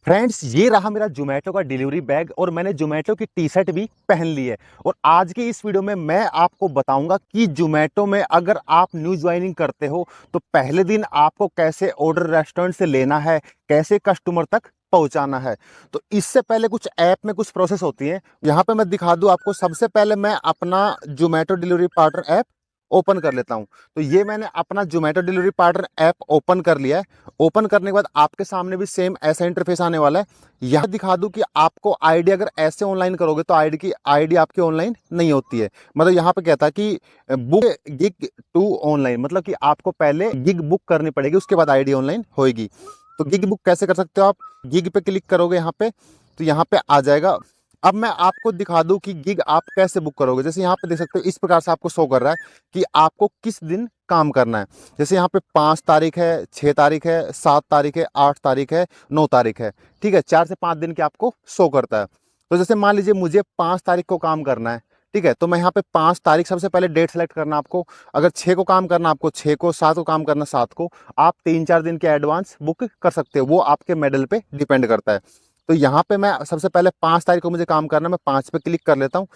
Friends, ये रहा मेरा जोमेटो का डिलीवरी बैग और मैंने जोमेटो की टी शर्ट भी पहन ली है। और आज की इस वीडियो में मैं आपको बताऊंगा कि जोमेटो में अगर आप न्यू ज्वाइनिंग करते हो तो पहले दिन आपको कैसे ऑर्डर रेस्टोरेंट से लेना है, कैसे कस्टमर तक पहुंचाना है। तो इससे पहले कुछ ऐप में कुछ प्रोसेस होती है। यहाँ पे मैं दिखा दूं आपको। सबसे पहले मैं अपना Zomato delivery partner app open कर लेता हूं। तो ये मैंने अपना Zomato delivery partner app open कर लिया है। ओपन करने के बाद आपके सामने भी सेम ऐसा इंटरफेस आने वाला है। यह दिखा दूं कि आपको आईडी अगर ऐसे ऑनलाइन करोगे तो आईडी आपकी ऑनलाइन नहीं होती है। मतलब यहाँ पे कहता है कि बुक गिग टू ऑनलाइन, मतलब कि आपको पहले गिग बुक करनी पड़ेगी, उसके बाद आईडी ऑनलाइन होएगी। तो गिग बुक कैसे कर सकते हो आप? गिग पे क्लिक करोगे यहाँ पे, तो यहाँ पे आ जाएगा। अब मैं आपको दिखा दूं कि गिग आप कैसे बुक करोगे। जैसे यहाँ पे देख सकते हो, इस प्रकार से आपको शो कर रहा है कि आपको किस दिन काम करना है। जैसे यहाँ पे 5 तारीख है, 6 तारीख है, 7 तारीख है, 8 तारीख है, 9 तारीख है। ठीक है, 4 से 5 दिन के आपको शो करता है। तो जैसे मान लीजिए मुझे 5 तारीख को काम करना है। ठीक है, तो मैं यहाँ पे 5 तारीख सबसे पहले डेट सेलेक्ट करना आपको। अगर 6 को काम करना आपको 6 को, 7 को काम करना 7 को। आप 3-4 दिन के एडवांस बुक कर सकते हो, वो आपके मेडल पे डिपेंड करता है। तो यहाँ पे मैं सबसे पहले 5 तारीख को मुझे काम करना है, मैं 5 पे क्लिक कर लेता हूँ।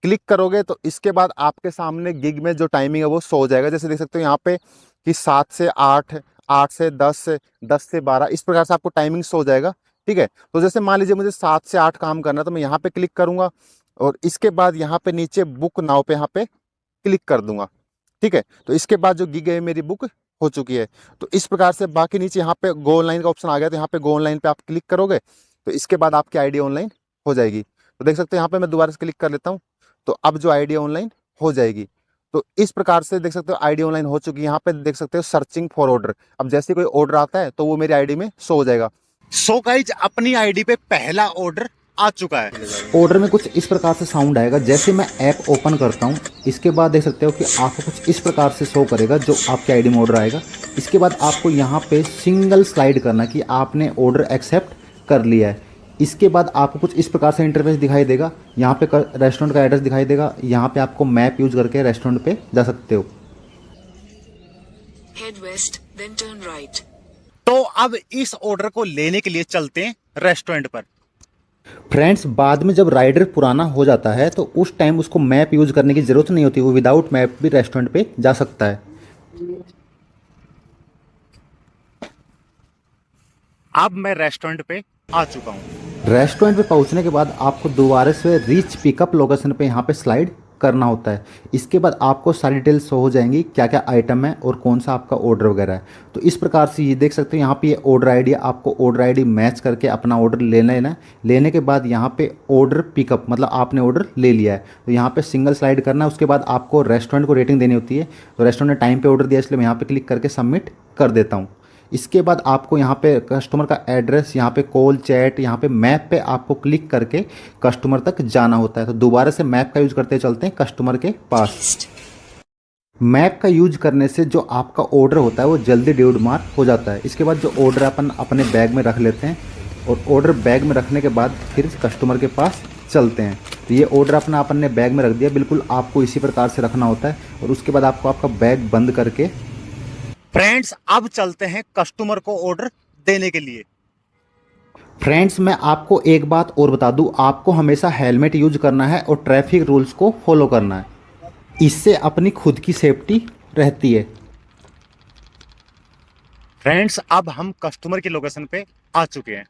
क्लिक करोगे तो इसके बाद आपके सामने गिग में जो टाइमिंग है वो शो हो जाएगा। जैसे देख सकते हो यहाँ पे कि 7 से 8, 8 से 10, 10 से 12, इस प्रकार से आपको टाइमिंग शो हो जाएगा। ठीक है, तो जैसे मान लीजिए मुझे 7 से 8 काम करना है, तो मैं यहाँ पे क्लिक करूंगा और इसके बाद यहाँ पे नीचे बुक नाउ पे यहाँ पे क्लिक कर दूंगा। ठीक है, तो इसके बाद जो गिग है मेरी बुक हो चुकी है। तो इस प्रकार से बाकी नीचे यहाँ पे गो ऑनलाइन का ऑप्शन आ गया, तो यहाँ पे गो ऑनलाइन पे आप क्लिक करोगे तो इसके बाद आपकी आईडी ऑनलाइन हो जाएगी। तो देख सकते हो यहाँ पे मैं दोबारा से क्लिक कर लेता हूँ, तो अब जो आईडी ऑनलाइन हो जाएगी। तो इस प्रकार से देख सकते हो आईडी ऑनलाइन हो चुकी है। यहाँ पे देख सकते हो सर्चिंग फॉर ऑर्डर। अब जैसे कोई ऑर्डर आता है तो वो मेरी आईडी में शो हो जाएगा। सो गाइज, अपनी आईडी पे पहला ऑर्डर आ चुका है। ऑर्डर में कुछ इस प्रकार से साउंड आएगा। जैसे मैं ऐप ओपन करता हूँ, इसके बाद देख सकते हो कि आपको कुछ इस प्रकार से शो करेगा जो आपके आईडी में ऑर्डर आएगा। इसके बाद आपको यहाँ पे सिंगल स्लाइड करना कि आपने ऑर्डर एक्सेप्ट कर लिया है। इसके बाद आपको कुछ इस प्रकार से इंटरफेस दिखाई देगा। यहाँ पे रेस्टोरेंट का एड्रेस दिखाई देगा। यहाँ पे आपको मैप यूज करके रेस्टोरेंट पे जा सकते हो। Head west, then turn right. तो अब इस ऑर्डर को लेने के लिए चलते हैं रेस्टोरेंट पर। फ्रेंड्स, बाद में जब राइडर पुराना हो जाता है तो उस टाइम उसको मैप यूज करने की ज़रूरत नहीं होती, वो विदाउट मैप भी रेस्टोरेंट पे जा सकता है। अब मैं रेस्टोरेंट पे आ चुका हूँ। रेस्टोरेंट पे पहुंचने के बाद आपको दोबारा से रीच पिकअप लोकेशन पे यहाँ पे स्लाइड करना होता है। इसके बाद आपको सारी डिटेल्स शो हो जाएंगी, क्या क्या आइटम है और कौन सा आपका ऑर्डर वगैरह है। तो इस प्रकार से ये देख सकते हो यहाँ पे ये ऑर्डर आईडी, आपको ऑर्डर आईडी मैच करके अपना ऑर्डर लेना है। लेने के बाद यहाँ पे ऑर्डर पिकअप, मतलब आपने ऑर्डर ले लिया है, तो यहाँ पे सिंगल स्लाइड करना है। उसके बाद आपको रेस्टोरेंट को रेटिंग देनी होती है। तो रेस्टोरेंट ने टाइम पे ऑर्डर दिया, इसलिए मैं यहाँ पे क्लिक करके सबमिट कर देता हूँ। इसके बाद आपको यहाँ पे कस्टमर का एड्रेस, यहाँ पे कॉल, चैट, यहाँ पे मैप पे आपको क्लिक करके कस्टमर तक जाना होता है। तो दोबारा से मैप का यूज करते चलते हैं कस्टमर के पास। मैप का यूज करने से जो आपका ऑर्डर होता है वो जल्दी डिलीवर मार हो जाता है। इसके बाद जो ऑर्डर अपन अपने बैग में रख लेते हैं और ऑर्डर बैग में रखने के बाद फिर कस्टमर के पास चलते हैं। तो ये ऑर्डर अपना अपन ने बैग में रख दिया, बिल्कुल आपको इसी प्रकार से रखना होता है। और उसके बाद आपको आपका बैग बंद करके फ्रेंड्स, अब चलते हैं कस्टमर को ऑर्डर देने के लिए। फ्रेंड्स, मैं आपको एक बात और बता दूं, आपको हमेशा हेलमेट यूज करना है और ट्रैफिक रूल्स को फॉलो करना है। इससे अपनी खुद की सेफ्टी रहती है। फ्रेंड्स, अब हम कस्टमर की लोकेशन पे आ चुके हैं।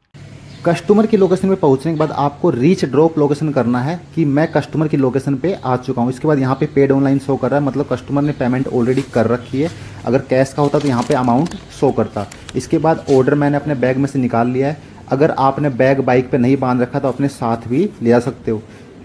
कस्टमर की लोकेशन पे पहुंचने के बाद आपको रीच ड्रॉप लोकेशन करना है कि मैं कस्टमर की लोकेशन पे आ चुका हूं। इसके बाद यहाँ पे पेड ऑनलाइन शो कर रहा है, मतलब कस्टमर ने पेमेंट ऑलरेडी कर रखी है। अगर कैश का होता तो यहाँ पे अमाउंट शो करता। इसके बाद ऑर्डर मैंने अपने बैग में से निकाल लिया है। अगर आपने बैग बाइक पे नहीं बांध रखा तो अपने साथ भी ले जा सकते हो।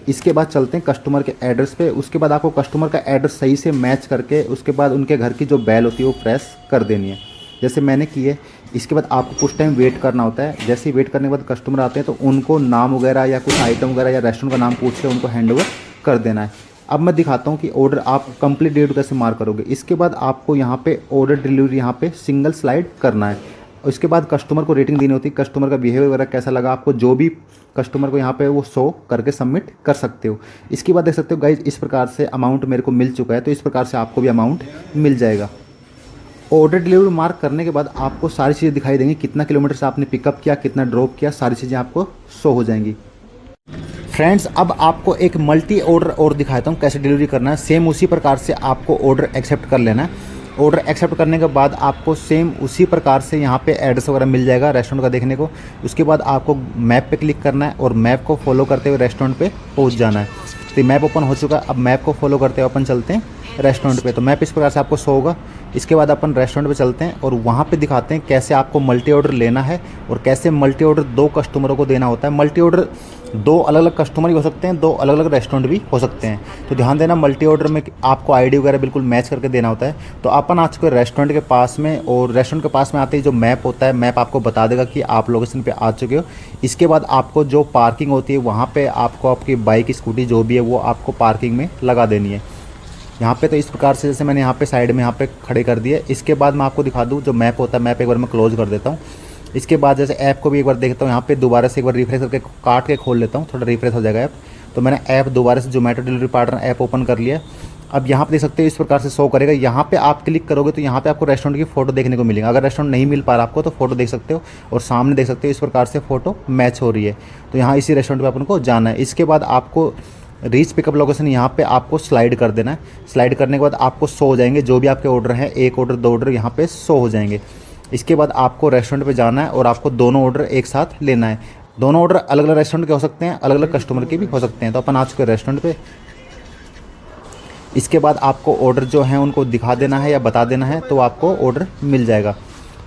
इसके बाद चलते हैं कस्टमर के एड्रेस पे। उसके बाद आपको कस्टमर का एड्रेस सही से मैच करके उसके बाद उनके घर की जो बेल होती है वो प्रेस कर देनी है, जैसे मैंने की है। इसके बाद आपको कुछ टाइम वेट करना होता है। जैसे ही वेट करने के बाद कस्टमर आते हैं तो उनको नाम वगैरह या कुछ आइटम वगैरह या रेस्टोरेंट का नाम पूछ के उनको हैंड ओवर कर देना है। अब मैं दिखाता हूँ कि ऑर्डर आप कंप्लीट डेट कैसे मार्क करोगे। इसके बाद आपको यहाँ पे ऑर्डर डिलीवरी यहाँ पे सिंगल स्लाइड करना है। उसके बाद कस्टमर को रेटिंग देनी होती है, कस्टमर का बिहेवियर वगैरह कैसा लगा आपको, जो भी कस्टमर को यहाँ पे वो शो करके सबमिट कर सकते हो। इसके बाद देख सकते हो गाइज, इस प्रकार से अमाउंट मेरे को मिल चुका है, तो इस प्रकार से आपको भी अमाउंट मिल जाएगा। ऑर्डर डिलीवरी मार्क करने के बाद आपको सारी चीज़ें दिखाई देंगी, कितना किलोमीटर से आपने पिकअप किया, कितना ड्रॉप किया, सारी चीज़ें आपको शो हो जाएंगी। फ्रेंड्स, अब आपको एक मल्टी ऑर्डर और दिखाता हूँ कैसे डिलीवरी करना है। सेम उसी प्रकार से आपको ऑर्डर एक्सेप्ट कर लेना है। ऑर्डर एक्सेप्ट करने के बाद आपको सेम उसी प्रकार से यहाँ पे एड्रेस वगैरह मिल जाएगा रेस्टोरेंट का देखने को। उसके बाद आपको मैप पे क्लिक करना है और मैप को फॉलो करते हुए रेस्टोरेंट पे पहुँच जाना है। तो मैप ओपन हो चुका है। अब मैप को फॉलो करते हुए अपन चलते हैं रेस्टोरेंट पे। तो मैप इस प्रकार से आपको शो होगा। इसके बाद अपन रेस्टोरेंट पे चलते हैं और वहाँ पे दिखाते हैं कैसे आपको मल्टी ऑर्डर लेना है और कैसे मल्टी ऑर्डर 2 कस्टमरों को देना होता है। मल्टी ऑर्डर 2 अलग अलग कस्टमर भी हो सकते हैं, 2 अलग अलग रेस्टोरेंट भी हो सकते हैं। तो ध्यान देना, मल्टी ऑर्डर में आपको आईडी वगैरह बिल्कुल मैच करके देना होता है। तो अपन आज के रेस्टोरेंट के पास में, और रेस्टोरेंट के पास में आते ही जो मैप होता है, मैप आपको बता देगा कि आप लोकेशन पे आ चुके हो। इसके बाद आपको जो पार्किंग होती है वहाँ पे आपको आपकी बाइक स्कूटी जो भी है वो आपको पार्किंग में लगा देनी है। यहाँ पे तो इस प्रकार से जैसे मैंने यहाँ पे साइड में यहाँ पे खड़े कर दिए। इसके बाद मैं आपको दिखा दूँ जो मैप होता है, मैप एक बार मैं क्लोज कर देता हूँ। इसके बाद जैसे ऐप को भी एक बार देखता हूँ, यहाँ पे दोबारा से एक बार रिफ्रेश करके काट के खोल लेता हूँ, थोड़ा रिफ्रेश हो जाएगा ऐप। तो मैंने ऐप दोबारा से Zomato delivery partner app open कर लिया। अब यहाँ पे देख सकते हो इस प्रकार से शो करेगा। यहाँ पे आप क्लिक करोगे तो यहाँ पे आपको रेस्टोरेंट की फ़ोटो देखने को मिलेगा। अगर रेस्टोरेंट नहीं मिल पा रहा आपको तो फोटो देख सकते हो और सामने देख सकते हो इस प्रकार से फ़ोटो मैच हो रही है। तो यहाँ इसी रेस्टोरेंट पर अपन को जाना है। इसके बाद आपको रीच पिकअप लोकेशन यहाँ पे आपको स्लाइड कर देना है। स्लाइड करने के बाद आपको शो हो जाएंगे जो भी आपके ऑर्डर हैं, 1 ऑर्डर 2 ऑर्डर यहाँ पे शो हो जाएंगे। इसके बाद आपको रेस्टोरेंट पे जाना है और आपको दोनों ऑर्डर एक साथ लेना है। दोनों ऑर्डर अलग अलग रेस्टोरेंट के हो सकते हैं, अलग अलग कस्टमर के भी हो सकते हैं। तो अपन आज के रेस्टोरेंट पे, इसके बाद आपको ऑर्डर जो हैं उनको दिखा देना है या बता देना है तो आपको ऑर्डर मिल जाएगा।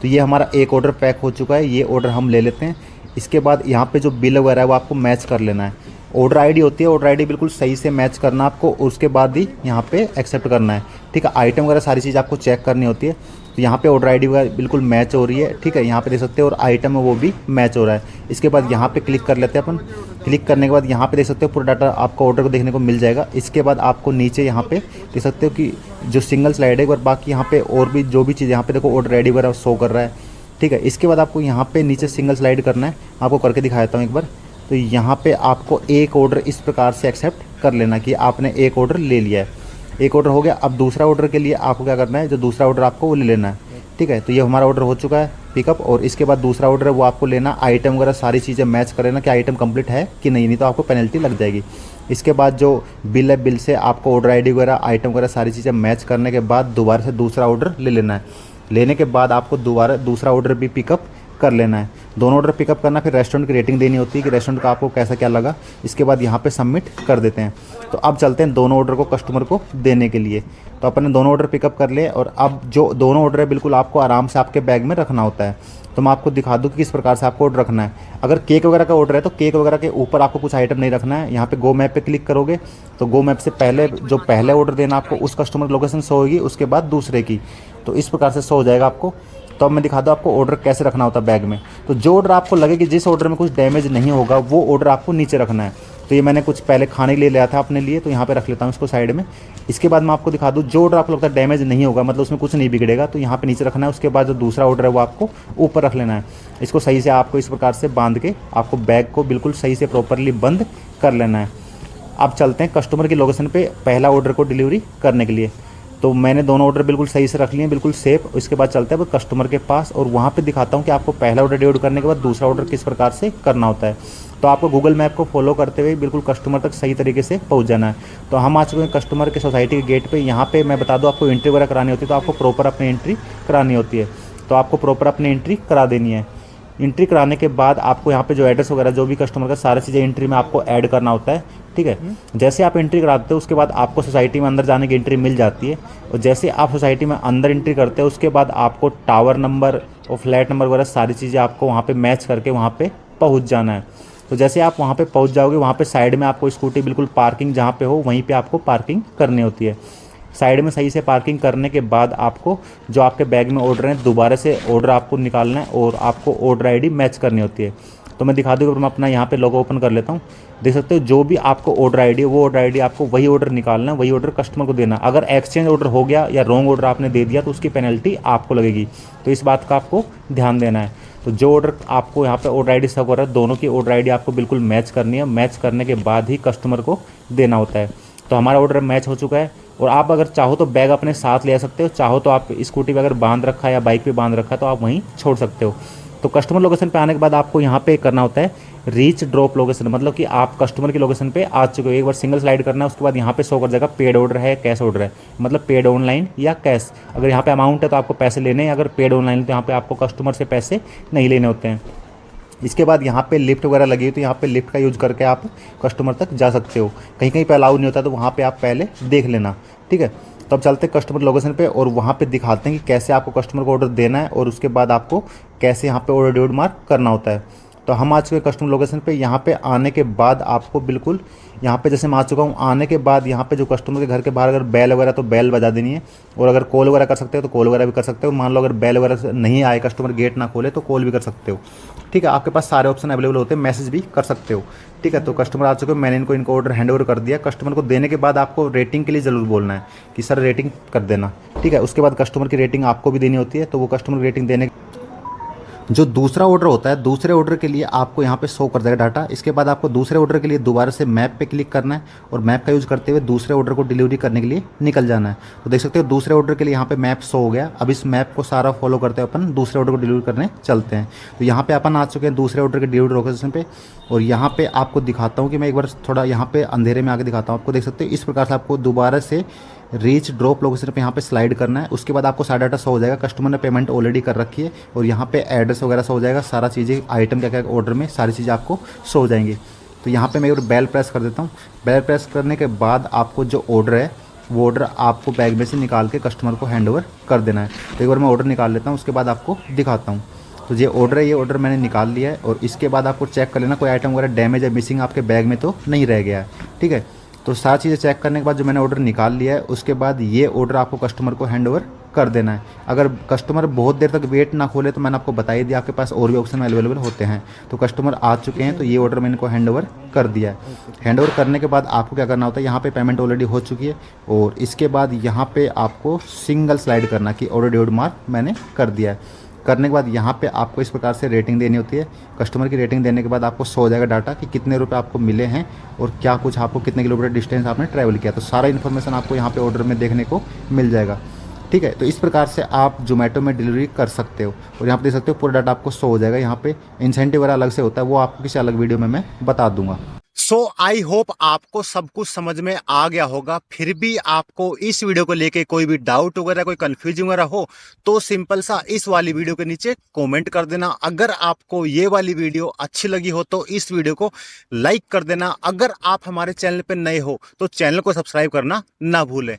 तो ये हमारा एक ऑर्डर पैक हो चुका है, ये ऑर्डर हम ले लेते हैं। इसके बाद यहाँ पे जो बिल वगैरह है वो आपको मैच कर लेना है। ऑर्डर आईडी होती है, ऑर्डर आईडी बिल्कुल सही से मैच करना आपको, उसके बाद ही यहाँ पे एक्सेप्ट करना है। ठीक है, आइटम वगैरह सारी चीज़ आपको चेक करनी होती है। तो यहाँ पे ऑर्डर आईडी वगैरह बिल्कुल मैच हो रही है। ठीक है, यहाँ पे देख सकते हो, और आइटम है वो भी मैच हो रहा है। इसके बाद यहाँ पे क्लिक कर लेते हैं अपन। क्लिक करने के बाद यहाँ पे देख सकते हो पूरा डाटा आपको ऑर्डर को देखने को मिल जाएगा। इसके बाद आपको नीचे यहाँ पे देख सकते हो कि जो सिंगल स्लाइड है, एक बार बाकी यहाँ पे और भी जो भी चीज़ यहाँ पे देखो ऑर्डर आईडी वगैरह शो कर रहा है। ठीक है, इसके बाद आपको यहाँ पे नीचे सिंगल स्लाइड करना है। आपको करके दिखाता हूँ एक बार। तो यहाँ पे आपको एक ऑर्डर इस प्रकार से एक्सेप्ट कर लेना कि आपने एक ऑर्डर ले लिया है। एक ऑर्डर हो गया। अब दूसरा ऑर्डर के लिए आपको क्या करना है, जो दूसरा ऑर्डर आपको वो ले लेना है। ठीक है, तो ये हमारा ऑर्डर हो चुका है पिकअप, और इसके बाद दूसरा ऑर्डर है वो आपको लेना। आइटम वगैरह सारी चीज़ें मैच कर लेना कि आइटम कंप्लीट है कि नहीं तो आपको पेनल्टी लग जाएगी। इसके बाद जो बिल है, बिल से आपको ऑर्डर आईडी वगैरह, आइटम वगैरह सारी चीज़ें मैच करने के बाद दोबारा से दूसरा ऑर्डर ले लेना है। लेने के बाद आपको दोबारा दूसरा ऑर्डर भी पिकअप कर लेना है। दोनों ऑर्डर पिकअप करना, फिर रेस्टोरेंट की रेटिंग देनी होती है कि रेस्टोरेंट का आपको कैसा क्या लगा। इसके बाद यहाँ पे सबमिट कर देते हैं। तो अब चलते हैं दोनों ऑर्डर को कस्टमर को देने के लिए। तो अपन ने दोनों ऑर्डर पिकअप कर लिए, और अब जो दोनों ऑर्डर है बिल्कुल आपको आराम से आपके बैग में रखना होता है। तो मैं आपको दिखा दूँ कि किस प्रकार से आपको ऑर्डर रखना है। अगर केक वगैरह का ऑर्डर है तो केक वगैरह के ऊपर आपको कुछ आइटम नहीं रखना है। यहाँ पे गो मैप पे क्लिक करोगे तो गो मैप से पहले जो पहले ऑर्डर देना आपको उस कस्टमर की लोकेशन शो होगी, उसके बाद दूसरे की। तो इस प्रकार से शो हो जाएगा आपको। तो अब मैं दिखा दूँ आपको ऑर्डर कैसे रखना होता है बैग में। तो जो ऑर्डर आपको लगे कि जिस ऑर्डर में कुछ डैमेज नहीं होगा वो ऑर्डर आपको नीचे रखना है। तो ये मैंने कुछ पहले खाने के लिए लिया था अपने लिए, तो यहाँ पे रख लेता हूँ इसको साइड में। इसके बाद मैं आपको दिखा दूँ जो ऑर्डर आपको लगता है डैमेज नहीं होगा, मतलब उसमें कुछ नहीं बिगड़ेगा, तो यहाँ पे नीचे रखना है। उसके बाद जो दूसरा ऑर्डर है वो आपको ऊपर रख लेना है। इसको सही से आपको इस प्रकार से बांध के आपको बैग को बिल्कुल सही से प्रॉपरली बंद कर लेना है। अब चलते हैं कस्टमर की लोकेशन पे पहला ऑर्डर को डिलीवरी करने के लिए। तो मैंने दोनों ऑर्डर बिल्कुल सही से रख लिए हैं, बिल्कुल सेफ। इसके बाद चलते हैं कस्टमर के पास और वहाँ पे दिखाता हूँ कि आपको पहला ऑर्डर डिलीवर करने के बाद दूसरा ऑर्डर किस प्रकार से करना होता है। तो आपको गूगल मैप को फॉलो करते हुए बिल्कुल कस्टमर तक सही तरीके से पहुँच जाना है। तो हम आ चुके हैं कस्टमर के सोसाइटी के गेट पे। यहाँ पे मैं बता दूँ आपको एंट्री वगैरह करानी होती है, तो आपको प्रॉपर अपनी एंट्री करानी होती है। तो आपको प्रॉपर अपनी एंट्री करा देनी है। एंट्री कराने के बाद आपको यहाँ पे जो एड्रेस वगैरह जो भी कस्टमर का सारी चीज़ें एंट्री में आपको ऐड करना होता है। ठीक है, जैसे आप एंट्री कराते हो उसके बाद आपको सोसाइटी में अंदर जाने की एंट्री मिल जाती है। और जैसे आप सोसाइटी में अंदर एंट्री करते हो उसके बाद आपको टावर नंबर और फ्लैट नंबर वगैरह सारी चीज़ें आपको वहाँ पे मैच करके वहाँ पे पहुँच जाना है। तो जैसे आप वहाँ पे पहुँच जाओगे, वहाँ पे साइड में आपको स्कूटी बिल्कुल पार्किंग जहाँ पे हो वहीं पे आपको पार्किंग करनी होती है। साइड में सही से पार्किंग करने के बाद आपको जो आपके बैग में ऑर्डर है दोबारा से ऑर्डर आपको निकालना है और आपको ऑर्डर आईडी मैच करनी होती है। तो मैं दिखा दूँ, मैं अपना यहाँ पे लोगो ओपन कर लेता हूँ। देख सकते हो जो भी आपको ऑर्डर आईडी है वो ऑर्डर आईडी आपको वही ऑर्डर निकालना है, वही ऑर्डर कस्टमर को देना। अगर एक्सचेंज ऑर्डर हो गया या रॉन्ग ऑर्डर आपने दे दिया तो उसकी पेनल्टी आपको लगेगी। तो इस बात का आपको ध्यान देना है। तो जो ऑर्डर आपको यहाँ पे ऑर्डर आईडी सब हो रहा है, दोनों की ऑर्डर आईडी आपको बिल्कुल मैच करनी है। मैच करने के बाद ही कस्टमर को देना होता है। तो हमारा ऑर्डर मैच हो चुका है। और आप अगर चाहो तो बैग अपने साथ ले आ सकते हो, चाहो तो आप स्कूटी पे अगर बांध रखा है या बाइक पे बांध रखा है तो आप वहीं छोड़ सकते हो। तो कस्टमर लोकेशन पे आने के बाद आपको यहाँ पे करना होता है रीच ड्रॉप लोकेशन, मतलब कि आप कस्टमर की लोकेशन पे आ चुके हो। एक बार सिंगल स्लाइड करना है, उसके बाद यहाँ पे शो कर जाएगा पेड ऑर्डर है कैश ऑर्डर है, मतलब पेड ऑनलाइन या कैश। अगर यहाँ पे अमाउंट है तो आपको पैसे लेने हैं, अगर पेड ऑनलाइन तो यहाँ पे आपको कस्टमर से पैसे नहीं लेने होते हैं। इसके बाद यहाँ पे लिफ्ट वगैरह लगी हुई तो यहाँ पे लिफ्ट का यूज़ करके आप कस्टमर तक जा सकते हो। कहीं कहीं पे अलाउ नहीं होता तो वहाँ पे आप पहले देख लेना, ठीक है। तो अब चलते हैं कस्टमर लोकेशन पे और वहाँ पे दिखाते हैं कि कैसे आपको कस्टमर को ऑर्डर देना है और उसके बाद आपको कैसे यहाँ पे ऑर्डर ड्यूड मार्क करना होता है। तो हम आ चुके हैं कस्टमर लोकेशन पे। यहाँ पे आने के बाद आपको बिल्कुल यहाँ पे जैसे मैं आ चुका हूँ, आने के बाद यहाँ पे जो कस्टमर के घर के बाहर अगर बेल वगैरह तो बेल बजा देनी है, और अगर कॉल वगैरह कर सकते हो तो कॉल वगैरह भी कर सकते हो। मान लो अगर बेल वगैरह से नहीं आए, कस्टमर गेट ना खोले तो कॉल भी कर सकते हो, ठीक है। आपके पास सारे ऑप्शन अवेलेबल होते हैं, मैसेज भी कर सकते हो, ठीक है। तो कस्टमर आ चुके हो, मैंने इनको ऑर्डर हैंड ओवर कर दिया। कस्टमर को देने के बाद आपको रेटिंग के लिए ज़रूर बोलना है कि सर रेटिंग कर देना, ठीक है। उसके बाद कस्टमर की रेटिंग आपको भी देनी होती है, तो वो कस्टमर की रेटिंग देने जो दूसरा ऑर्डर होता है, दूसरे ऑर्डर के लिए आपको यहाँ पे शो कर देगा डाटा। इसके बाद आपको दूसरे ऑर्डर के लिए दोबारा से मैप पे क्लिक करना है और मैप का यूज़ करते हुए दूसरे ऑर्डर को डिलीवरी करने के लिए निकल जाना है। तो देख सकते हो दूसरे ऑर्डर के लिए यहाँ पे मैप शो हो गया। अब इस मैप को सारा फॉलो करते हुए अपन दूसरे ऑर्डर को डिलीवरी करने चलते हैं। तो यहाँ पर अपन आ चुके हैं दूसरे ऑर्डर के डिलीवरी लोकेशन पर, और यहाँ पर आपको दिखाता हूँ कि मैं एक बार थोड़ा यहाँ पर अंधेरे में आके दिखाता हूँ आपको। देख सकते हो इस प्रकार से आपको दोबारा से रीच ड्रॉप लोकेशन पे यहाँ पे स्लाइड करना है। उसके बाद आपको सारा डाटा शो हो जाएगा, कस्टमर ने पेमेंट ऑलरेडी कर रखी है, और यहाँ पे एड्रेस वगैरह शो हो जाएगा, सारा चीज़ें आइटम क्या क्या ऑर्डर में सारी चीज़ें आपको शो हो जाएंगी। तो यहाँ पे मैं एक बेल प्रेस कर देता हूँ। बेल प्रेस करने के बाद आपको जो ऑर्डर है वो ऑर्डर आपको बैग में से निकाल के कस्टमर को हैंड ओवर कर देना है। तो एक बार मैं ऑर्डर निकाल लेता हूँ, उसके बाद आपको दिखाता हूँ। तो ये ऑर्डर है, ये ऑर्डर मैंने निकाल लिया है, और इसके बाद आपको चेक कर लेना कोई आइटम वगैरह डैमेज या मिसिंग आपके बैग में तो नहीं रह गया है, ठीक है। तो सारी चीज़ें चेक करने के बाद जो मैंने ऑर्डर निकाल लिया है, उसके बाद ये ऑर्डर आपको कस्टमर को हैंड ओवर कर देना है। अगर कस्टमर बहुत देर तक वेट ना खोले तो मैंने आपको बता ही दिया, आपके पास और भी ऑप्शन अवेलेबल होते हैं। तो कस्टमर आ चुके हैं, तो ये ऑर्डर मैंने इनको हैंड ओवर कर दिया है। हैंड ओवर करने के बाद आपको क्या करना होता है, यहाँ पे पेमेंट ऑलरेडी हो चुकी है, और इसके बाद यहाँ पे आपको सिंगल स्लाइड करना कि ऑर्डर ड्यूड मार्क मैंने कर दिया है। करने के बाद यहाँ पे आपको इस प्रकार से रेटिंग देनी होती है। कस्टमर की रेटिंग देने के बाद आपको शो हो जाएगा डाटा कि कितने रुपए आपको मिले हैं और क्या कुछ आपको कितने किलोमीटर डिस्टेंस आपने ट्रैवल किया। तो सारा इन्फॉर्मेशन आपको यहाँ पे ऑर्डर में देखने को मिल जाएगा, ठीक है। तो इस प्रकार से आप जोमेटो में डिलीवरी कर सकते हो, और यहाँ पे देख सकते हो पूरा डाटा आपको शो हो जाएगा। यहाँ पे इंसेंटिव वगैरह अलग से होता है, वो आपको किसी अलग वीडियो में मैं बता दूंगा। सो आई होप आपको सब कुछ समझ में आ गया होगा। फिर भी आपको इस वीडियो को लेके कोई भी डाउट वगैरह, कोई कंफ्यूजन वगैरह हो तो सिंपल सा इस वाली वीडियो के नीचे कमेंट कर देना। अगर आपको ये वाली वीडियो अच्छी लगी हो तो इस वीडियो को लाइक कर देना। अगर आप हमारे चैनल पे नए हो तो चैनल को सब्सक्राइब करना ना भूलें।